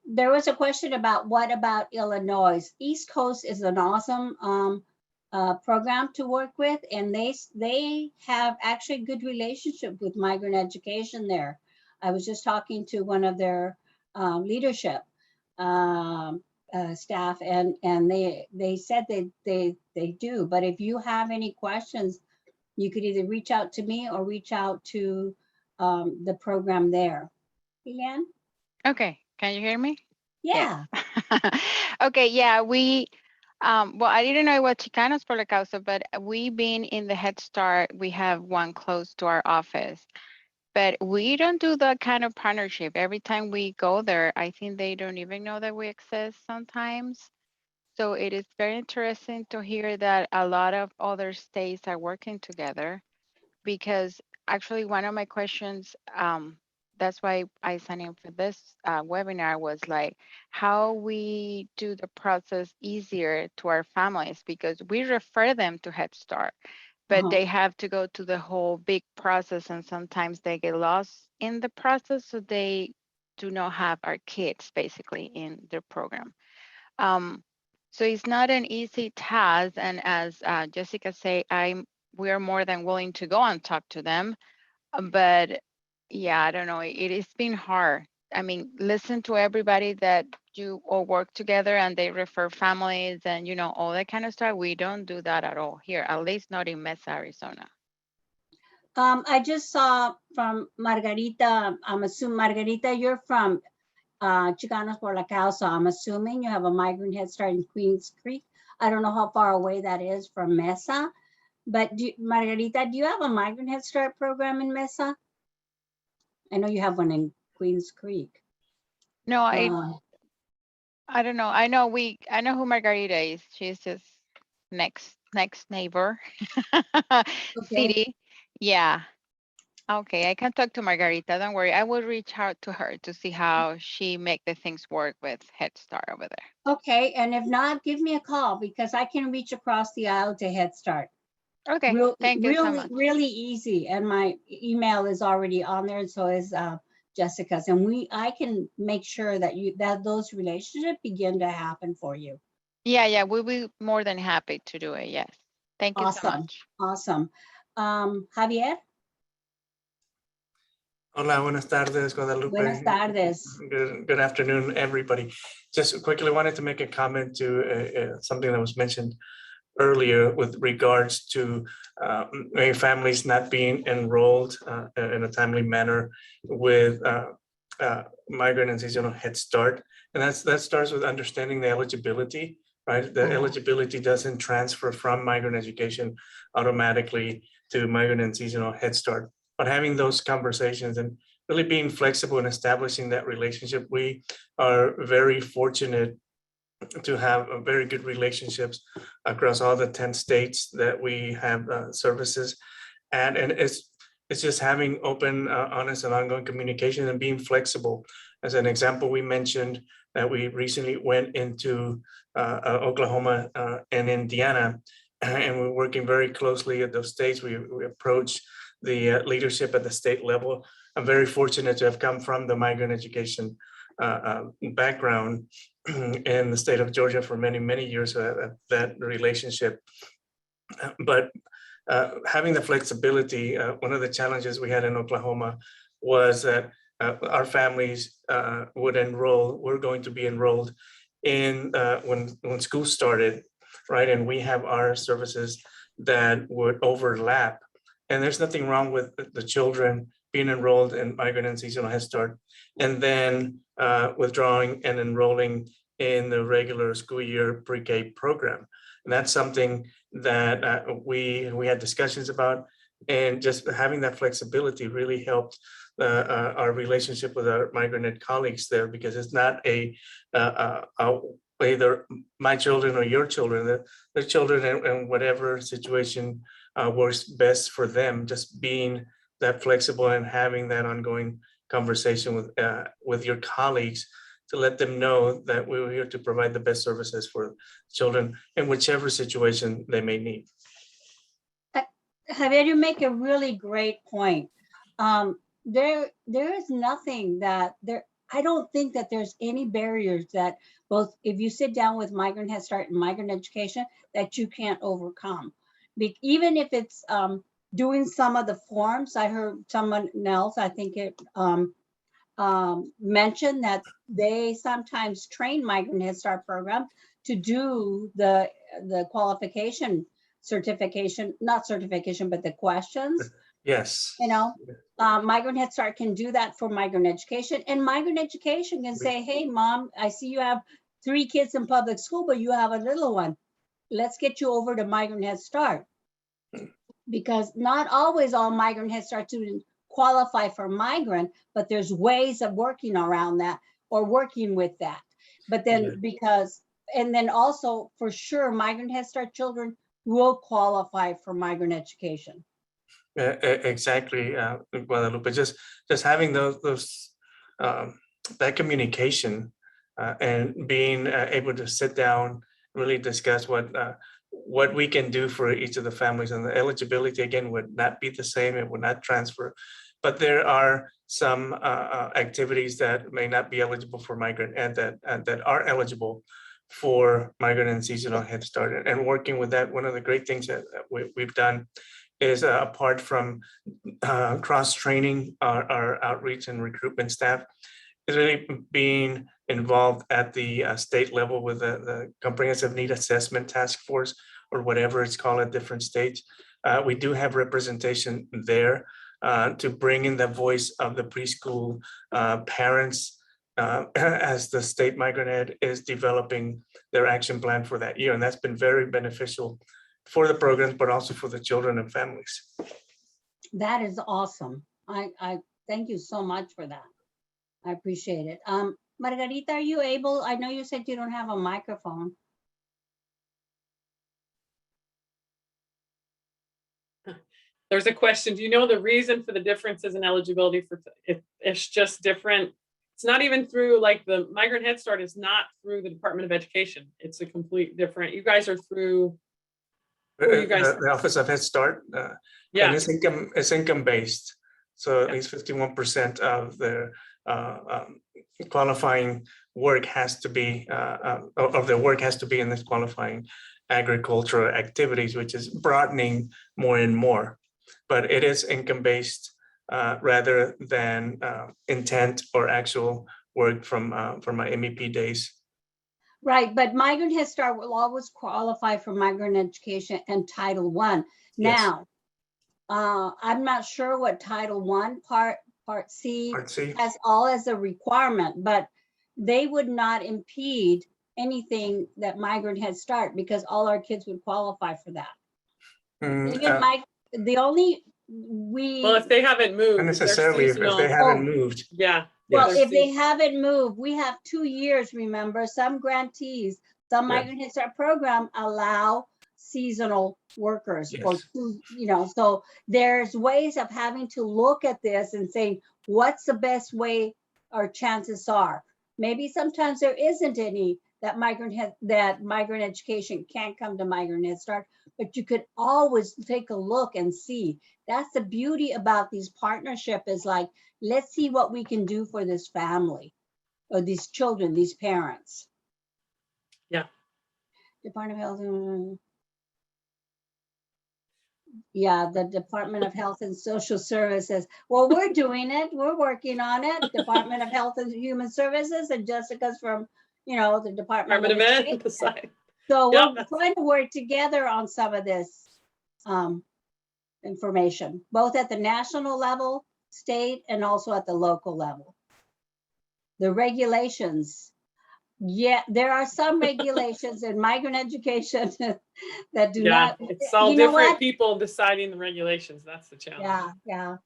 There was a question about what about Illinois? East Coast is an awesome program to work with, and they have actually good relationship with migrant education there. I was just talking to one of their leadership staff, and they said they do. But if you have any questions, you could either reach out to me or reach out to the program there. Leanne? Okay, can you hear me? Yeah. Okay, yeah, we, well, I didn't know it was Chicanos por la Causa, but we being in the Head Start, we have one close to our office. But we don't do that kind of partnership. Every time we go there, I think they don't even know that we exist sometimes. So it is very interesting to hear that a lot of other states are working together, because actually one of my questions, that's why I signed in for this webinar, was like how we do the process easier to our families, because we refer them to Head Start, but they have to go to the whole big process, and sometimes they get lost in the process, so they do not have our kids basically in their program. So it's not an easy task, and as Jessica said, we are more than willing to go and talk to them, but yeah, I don't know, it's been hard. I mean, listen to everybody that you all work together and they refer families and all that kind of stuff. We don't do that at all here, at least not in Mesa, Arizona. I just saw from Margarita, I'm assuming, Margarita, you're from Chicanos por la Causa. I'm assuming you have a Migrant Headstart in Queens Creek. I don't know how far away that is from Mesa, but Margarita, do you have a Migrant Headstart program in Mesa? I know you have one in Queens Creek. No, I don't know. I know who Margarita is. She's just next neighbor city. Yeah. Okay, I can talk to Margarita. Don't worry. I will reach out to her to see how she make the things work with Head Start over there. Okay, and if not, give me a call, because I can reach across the aisle to Head Start. Okay, thank you so much. Really easy, and my email is already on there, and so is Jessica's, and I can make sure that those relationships begin to happen for you. Yeah, we'll be more than happy to do it. Yes. Thank you so Awesome. much. Awesome. Javier, Hola, buenas tardes, Guadalupe. buenas tardes. Good afternoon, everybody. Just quickly wanted to make a comment to something that was mentioned earlier with regards to families not being enrolled in a timely manner with Migrant and Seasonal Head Start. And that starts with understanding the eligibility, right? The eligibility doesn't transfer from migrant education automatically to Migrant and Seasonal Head Start. But having those conversations and really being flexible and establishing that relationship, we are very fortunate to have a very good relationships across all the 10 states that we have services. And it's just having open, honest and ongoing communication and being flexible. As an example, we mentioned that we recently went into Oklahoma and Indiana, and we're working very closely at those states. We approach the leadership at the state level. I'm very fortunate to have come from the migrant education background in the state of Georgia for many, many years, that relationship. But having the flexibility, one of the challenges we had in Oklahoma was that our families were going to be enrolled in when school started, right? And we have our services that would overlap. And there's nothing wrong with the children being enrolled in Migrant and Seasonal Head Start, and then withdrawing and enrolling in the regular school year pre-K program. And that's something that we had discussions about, and just having that flexibility really helped our relationship with our migrant ed colleagues there, because it's not either my children or your children. Their children in whatever situation works best for them. Just being that flexible and having that ongoing conversation with your colleagues to let them know that we're here to provide the best services for children in whichever situation they may need. Javier, you make a really great point. There is nothing that I don't think that there's any barriers that both, if you sit down with Migrant Head Start and migrant education, that you can't overcome. Even if it's doing some of the forms, I heard someone else, I think it mentioned that they sometimes train Migrant Head Start program to do the qualification certification, not certification, but the questions. Yes. You know, Migrant Head Start can do that for migrant education, and migrant education can say, hey, mom, I see you have 3 kids in public school, but you have a little one. Let's get you over to Migrant Head Start. Because not always all Migrant Head Start students qualify for migrant, but there's ways of working around that or working with that. But then and then also for sure, Migrant Head Start children will qualify for migrant education. Exactly, Guadalupe. Just having those that communication and being able to sit down, really discuss what we can do for each of the families, and the eligibility again would not be the same. It would not transfer, but there are some activities that may not be eligible for migrant and that are eligible for Migrant and Seasonal Head Start. And working with that, one of the great things that we've done is apart from cross-training our outreach and recruitment staff, is really being involved at the state level with the Comprehensive Need Assessment Task Force, or whatever it's called at different states. We do have representation there to bring in the voice of the preschool parents as the state migrant ed is developing their action plan for that year. And that's been very beneficial for the programs, but also for the children and families. That is awesome. I thank you so much for that. I appreciate it. Margarita, are you able, I know you said you don't have a microphone. There's a question. Do you know the reason for the differences in eligibility for it's just different? It's not even through, like, the Migrant Head Start is not through the Department of Education. It's a complete different, you guys are through. You guys, the Office of Head Start. Yeah. And it's income based. So at least 51% of their qualifying work has to be, of their work has to be in this qualifying agricultural activities, which is broadening more and more. But it is income-based rather than intent or actual work from my MEP days. Right, but Migrant Headstart will always qualify for migrant education and Title I. Yes. Now, I'm not sure what Title I Part C Part C. has all as a requirement, but they would not impede anything that Migrant Headstart because all our kids would qualify for that. Even the only Well, if they haven't moved. not if they're necessarily if they seasonal- haven't moved. Yeah. Well, Yes. if they haven't moved, we have 2 years, remember, some grantees, some Yeah. Migrant Headstart program allow seasonal workers or, Yes. so there's ways of having to look at this and saying, what's the best way our chances are? Maybe sometimes there isn't any that migrant education can't come to Migrant Headstart, but you could always take a look and see. That's the beauty about these partnership is like, let's see what we can do for this family or these children, these parents. Yeah. Department of Health. Yeah, the Department of Health and Social Services. Well, we're doing it. We're working on it. Department of Health and Human Services, and Jessica's from, the Department of Ed, Education. the side. So Yeah, we're trying to work together on some of this information, both at the national level, state, and also at the local level. The regulations. Yeah, there are some regulations in migrant education that do Yeah, not. it's all you know different what? people deciding the regulations. That's the challenge. Yeah.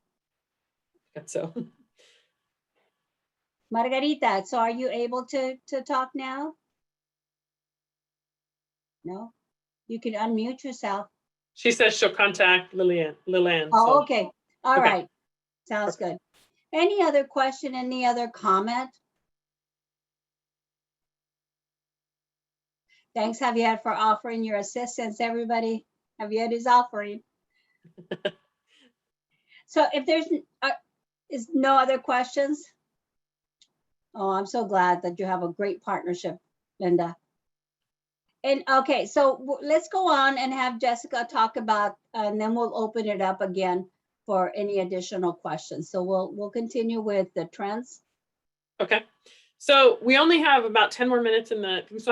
So, Margarita, so are you able to talk now? No? You can unmute yourself. she says she'll contact Lillian. Oh, So, okay. All Okay. right. Sounds good. Any other question, any other comment? Thanks, Javier, for offering your assistance, everybody. Javier is offering. So if there's is no other questions? Oh, I'm so glad that you have a great partnership, Linda. And okay, so let's go on and have Jessica talk about, and then we'll open it up again for any additional questions. So we'll continue with the trends. Okay. So we only have about 10 more minutes so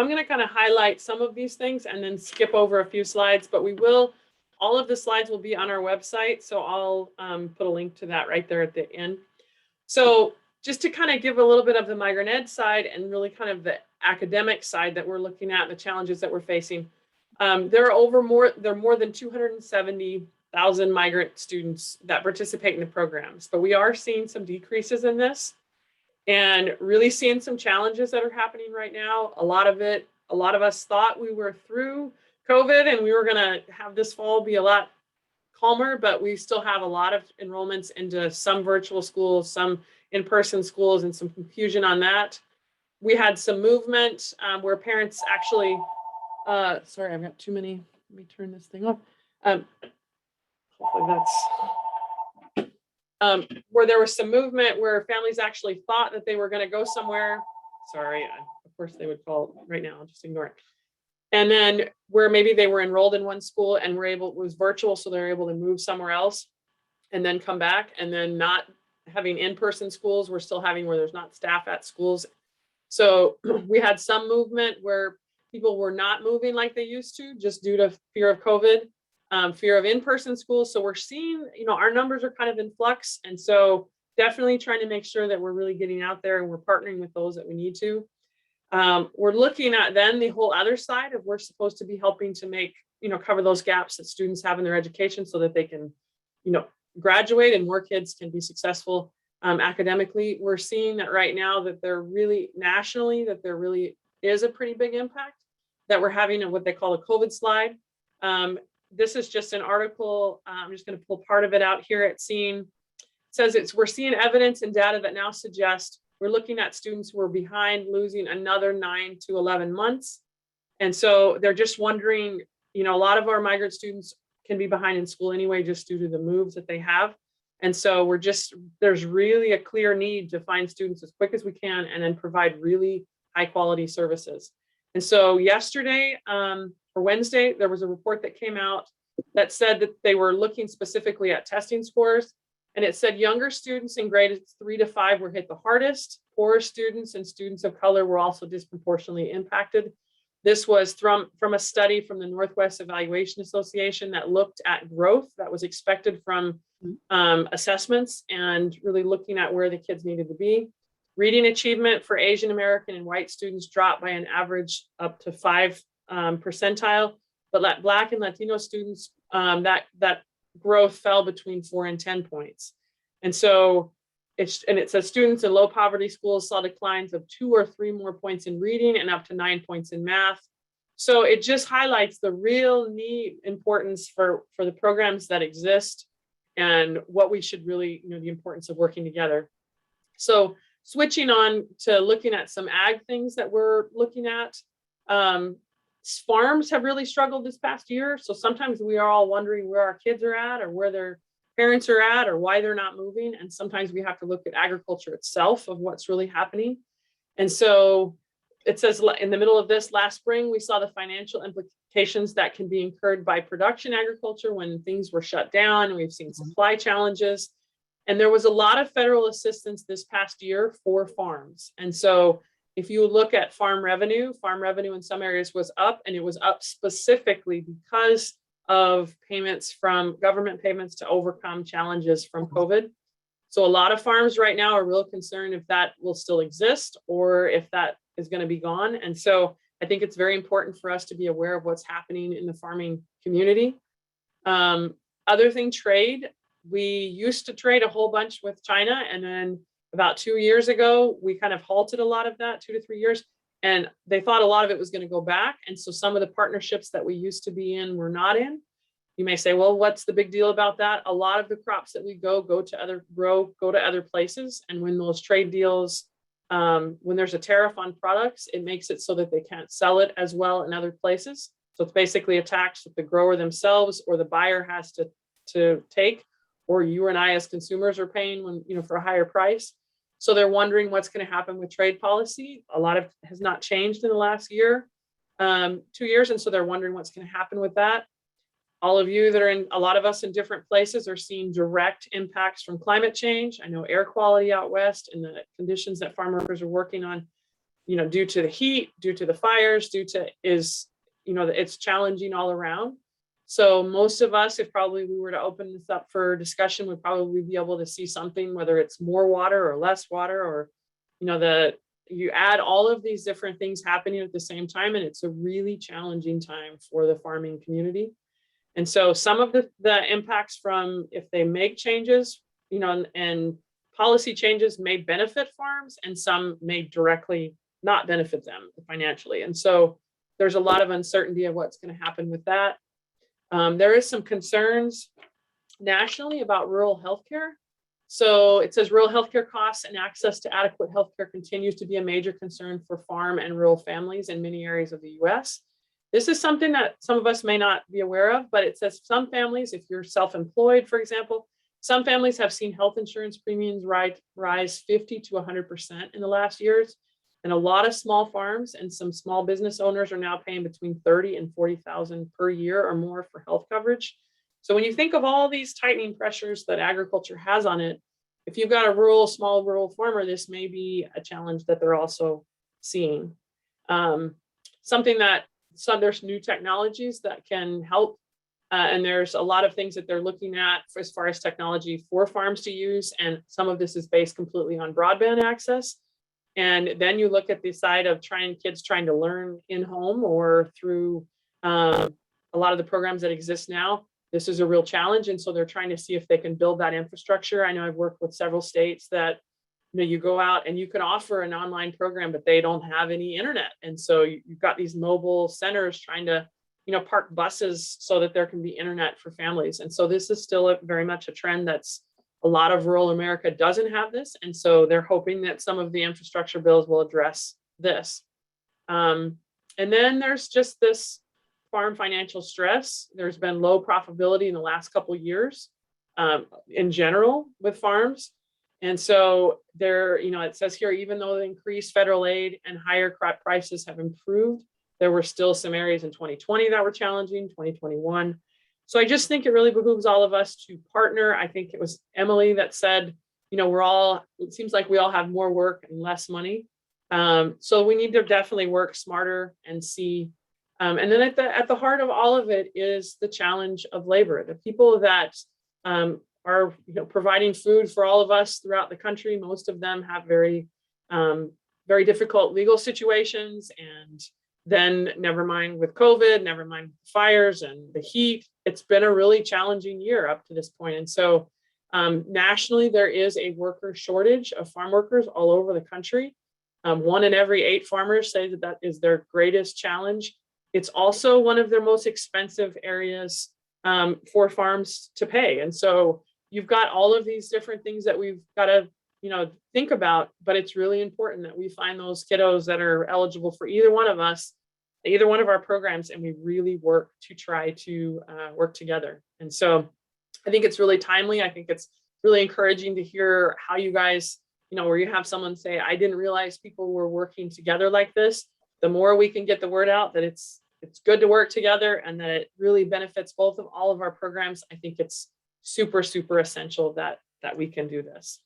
I'm going to kind of highlight some of these things and then skip over a few slides, but all of the slides will be on our website. So I'll put a link to that right there at the end. So just to kind of give a little bit of the migrant ed side and really kind of the academic side that we're looking at, the challenges that we're facing. There are more than 270,000 migrant students that participate in the programs, but we are seeing some decreases in this and really seeing some challenges that are happening right now. A lot of us thought we were through COVID and we were going to have this fall be a lot calmer, but we still have a lot of enrollments into some virtual schools, some in-person schools, and some confusion on that. We had some movement where parents actually, sorry, I've got too many. Let me turn this thing off. Hopefully that's, where there was some movement where families actually thought that they were going to go somewhere. Sorry, of course they would call right now, I'll just ignore it. And then where maybe they were enrolled in one school and it was virtual, so they're able to move somewhere else and then come back, and then not having in-person schools, we're still having where there's not staff at schools. So we had some movement where people were not moving like they used to just due to fear of COVID, fear of in-person schools. So we're seeing, our numbers are kind of in flux. And so definitely trying to make sure that we're really getting out there and we're partnering with those that we need to. We're looking at then the whole other side of we're supposed to be helping to make, cover those gaps that students have in their education so that they can, graduate and more kids can be successful academically. We're seeing that right now that there really nationally, that there really is a pretty big impact that we're having what they call a COVID slide. This is just an article. I'm just going to pull part of it out here. It says we're seeing evidence and data that now suggest we're looking at students who are behind losing another 9 to 11 months. And so they're just wondering, a lot of our migrant students can be behind in school anyway, just due to the moves that they have. And so there's really a clear need to find students as quick as we can and then provide really high quality services. And so yesterday, or Wednesday, there was a report that came out that said that they were looking specifically at testing scores. And it said younger students in grades 3 to 5 were hit the hardest. Poorer students and students of color were also disproportionately impacted. This was from a study from the Northwest Evaluation Association that looked at growth that was expected from assessments and really looking at where the kids needed to be. Reading achievement for Asian American and white students dropped by an average up to 5 percentile, but Black and Latino students, that growth fell between 4 and 10 points. And so it says students in low poverty schools saw declines of 2 or 3 more points in reading and up to 9 points in math. So it just highlights the real importance for the programs that exist and what we should really, the importance of working together. So switching on to looking at some ag things that we're looking at. Farms have really struggled this past year. So sometimes we are all wondering where our kids are at or where their parents are at or why they're not moving. And sometimes we have to look at agriculture itself of what's really happening. And so it says in the middle of this last spring, we saw the financial implications that can be incurred by production agriculture when things were shut down. And we've seen supply challenges. And there was a lot of federal assistance this past year for farms. And so if you look at farm revenue in some areas was up, and it was up specifically because of government payments to overcome challenges from COVID. So a lot of farms right now are real concerned if that will still exist or if that is going to be gone. And so I think it's very important for us to be aware of what's happening in the farming community. Other thing, trade. We used to trade a whole bunch with China, and then about 2 years ago, we kind of halted a lot of that, 2 to 3 years, and they thought a lot of it was going to go back. And so some of the partnerships that we used to be in, we're not in. You may say, well, what's the big deal about that? A lot of the crops that we go to other places. And when those trade deals, when there's a tariff on products, it makes it so that they can't sell it as well in other places. So it's basically a tax that the grower themselves or the buyer has to take, or you and I as consumers are paying for a higher price. So they're wondering what's going to happen with trade policy. A lot of it has not changed in the last 2 years. And so they're wondering what's going to happen with that. All of you that are a lot of us in different places are seeing direct impacts from climate change. I know air quality out west and the conditions that farm workers are working on, due to the heat, due to the fires, it's challenging all around. So most of us, if probably we were to open this up for discussion, would probably be able to see something, whether it's more water or less water, or, you add all of these different things happening at the same time, and it's a really challenging time for the farming community. And so some of the impacts from if they make changes, and policy changes may benefit farms, and some may directly not benefit them financially. And so there's a lot of uncertainty of what's going to happen with that. There is some concerns nationally about rural healthcare. So it says rural healthcare costs and access to adequate healthcare continues to be a major concern for farm and rural families in many areas of the US. This is something that some of us may not be aware of, but it says some families, if you're self-employed, for example, some families have seen health insurance premiums rise 50 to 100% in the last years. And a lot of small farms and some small business owners are now paying between $30,000 and $40,000 per year or more for health coverage. So when you think of all these tightening pressures that agriculture has on it, if you've got a small rural farmer, this may be a challenge that they're also seeing. There's new technologies that can help. And there's a lot of things that they're looking at as far as technology for farms to use. And some of this is based completely on broadband access. And then you look at the side of kids trying to learn in home or through a lot of the programs that exist now. This is a real challenge. And so they're trying to see if they can build that infrastructure. I know I've worked with several states that, you go out and you can offer an online program, but they don't have any internet. And so you've got these mobile centers trying to, park buses so that there can be internet for families. And so this is still very much a trend that's a lot of rural America doesn't have this. And so they're hoping that some of the infrastructure bills will address this. And then there's just this farm financial stress. There's been low profitability in the last couple of years. in general with farms. And so there, it says here, even though the increased federal aid and higher crop prices have improved, there were still some areas in 2020 that were challenging, 2021. So I just think it really behooves all of us to partner. I think it was Emily that said, it seems like we all have more work and less money. So we need to definitely work smarter and see. And then at the heart of all of it is the challenge of labor. The people that are providing food for all of us throughout the country, most of them have very, very difficult legal situations. And then never mind with COVID, never mind fires and the heat, it's been a really challenging year up to this point. And so nationally, there is a worker shortage of farm workers all over the country. 1 in every 8 farmers say that is their greatest challenge. It's also one of their most expensive areas for farms to pay. And so you've got all of these different things that we've got to, think about, but it's really important that we find those kiddos that are eligible for either one of us, either one of our programs, and we really work to try to work together. And so I think it's really timely. I think it's really encouraging to hear how you guys, where you have someone say, I didn't realize people were working together like this. The more we can get the word out that it's good to work together and that it really benefits both of all of our programs, I think it's super, super essential that we can do this.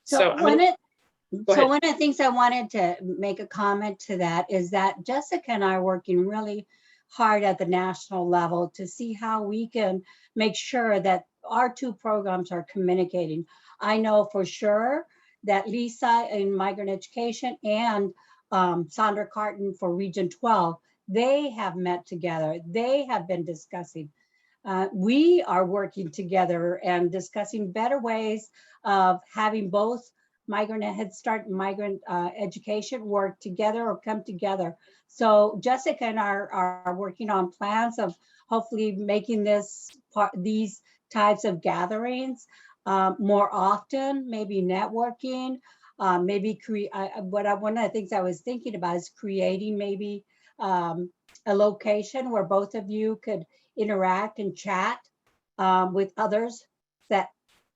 So one of the things I wanted to make a comment to that is that Jessica and I are working really hard at the national level to see how we can make sure that our 2 programs are communicating. I know for sure that Lisa in Migrant Education and Sandra Carton for Region 12, they have met together. They have been discussing. We are working together and discussing better ways of having both Migrant Headstart and Migrant Education work together or come together. So Jessica and I are working on plans of hopefully making these types of gatherings more often, maybe networking, maybe one of the things I was thinking about is creating maybe a location where both of you could interact and chat with others that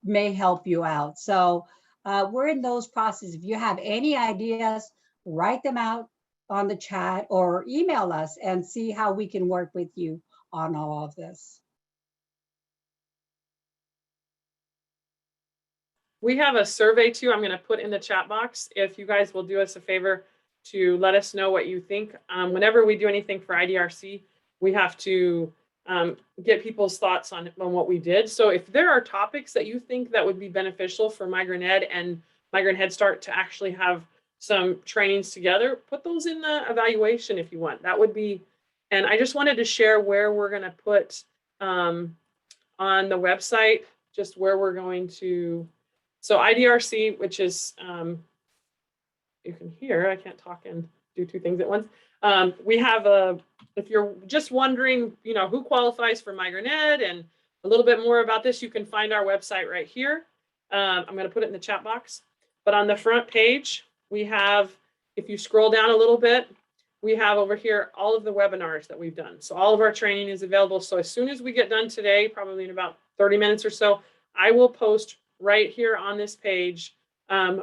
may help you out. So we're in those processes. If you have any ideas, write them out on the chat or email us and see how we can work with you on all of this. We have a survey too, I'm going to put in the chat box. If you guys will do us a favor to let us know what you think. Whenever we do anything for IDRC, we have to get people's thoughts on what we did. So if there are topics that you think that would be beneficial for Migrant Ed and Migrant Headstart to actually have some trainings together, put those in the evaluation if you want. That would be, and I just wanted to share where we're going to put on the website, just where we're going to. So IDRC, which is, you can hear, I can't talk and do 2 things at once. We have if you're just wondering, who qualifies for Migrant Ed and a little bit more about this, you can find our website right here. I'm going to put it in the chat box. But on the front page, we have, if you scroll down a little bit, we have over here all of the webinars that we've done. So all of our training is available. So as soon as we get done today, probably in about 30 minutes or so, I will post right here on this page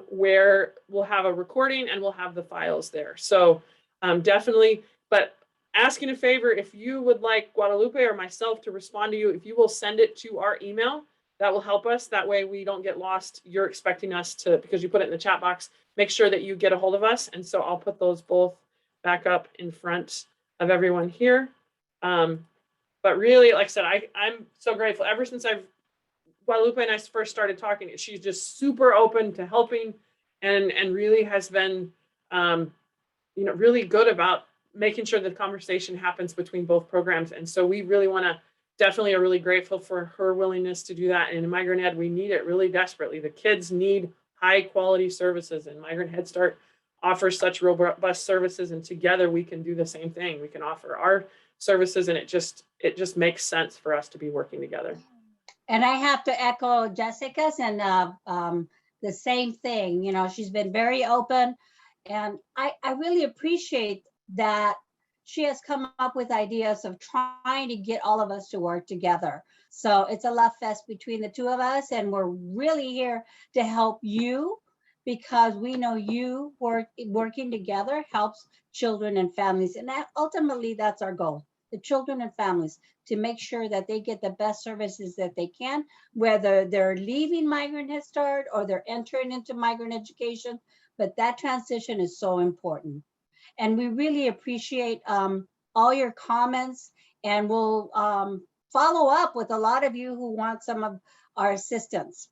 where we'll have a recording and we'll have the files there. So definitely, but asking a favor, if you would like Guadalupe or myself to respond to you, if you will send it to our email, that will help us. That way we don't get lost. You're expecting us to, because you put it in the chat box, make sure that you get a hold of us. And so I'll put those both back up in front of everyone here. But really, like I said, I'm so grateful. Ever since Guadalupe and I first started talking, she's just super open to helping and really has been, really good about making sure the conversation happens between both programs. And so we really definitely are really grateful for her willingness to do that. And in Migrant Ed, we need it really desperately. The kids need high quality services, and Migrant Headstart offers such robust services, and together we can do the same thing. We can offer our services, and it just makes sense for us to be working together. And I have to echo Jessica's and the same thing. She's been very open, and I really appreciate that she has come up with ideas of trying to get all of us to work together. So it's a love fest between the two of us, and we're really here to help you because we know you working together helps children and families. And that ultimately, that's our goal, the children and families, to make sure that they get the best services that they can, whether they're leaving Migrant Head Start or they're entering into migrant education. But that transition is so important. And we really appreciate all your comments, and we'll follow up with a lot of you who want some of our assistance.